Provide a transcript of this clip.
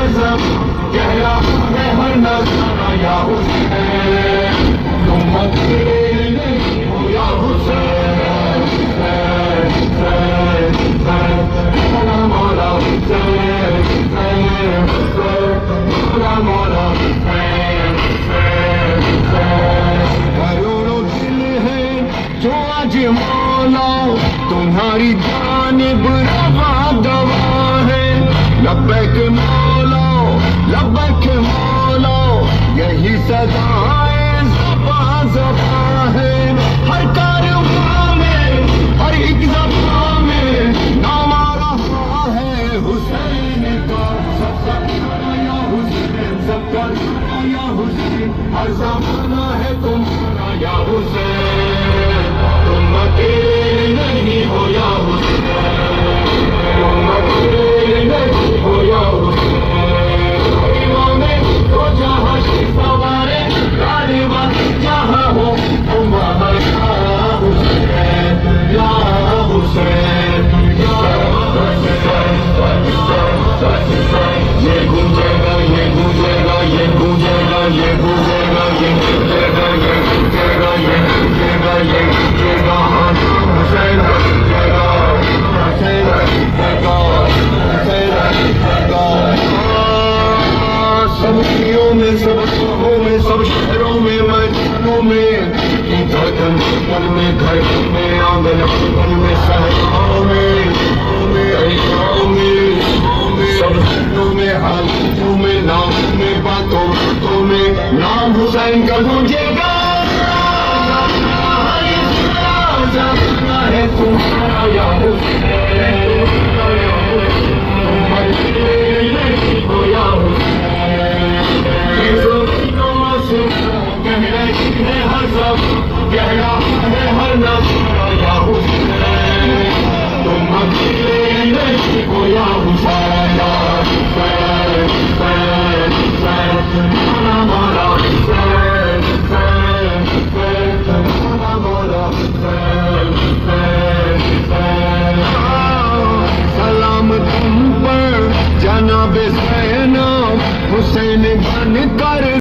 ہر سب گہرا ہے ہر نظارہ یا حسین تم اکیلے نہیں ہو یا حسین مولا مولا حسین مولا مولا کروڑوں دل ہیں جو آج مولا تمہاری جانب روا دوا ہے لبیک مولا لبیک مولا یہی صدائیں زباں زباں ہے ہر کارواں میں ہر ایک زباں میں نام آ رہا ہے حسین کا سب کا یا حسین سب کا یا حسین ہر زمانہ ہے تمہارا یا حسین تم اکیلے نہیں ہو یا حسین تم اکیلے نہیں ہو یا حسین تو جہاں سوارے غالباً جہاں ہو تم وہاں یا حسین یا حسین یہ گونجے گا یہ گونجے گا یہ گونجے گا یہ گونجے گا یہ گونجے گا یہ گونجے گا یہ گونجے گا یہ گونجے گا حسین گونجے گا حسین گونجے گا حسین گونجے گا سب دنوں میں سب شہروں میں سب شہروں میں مدینوں میں دھڑکن من میں گھر میں آنگن آنگن میں صحراؤں میں عشقوں میں سب دنوں میں حالتوں میں ناموں میں باتوں باتوں میں نام حسین کا گونجے گا ہے تمہارا یا حسین یا حسین ہر سب گہرا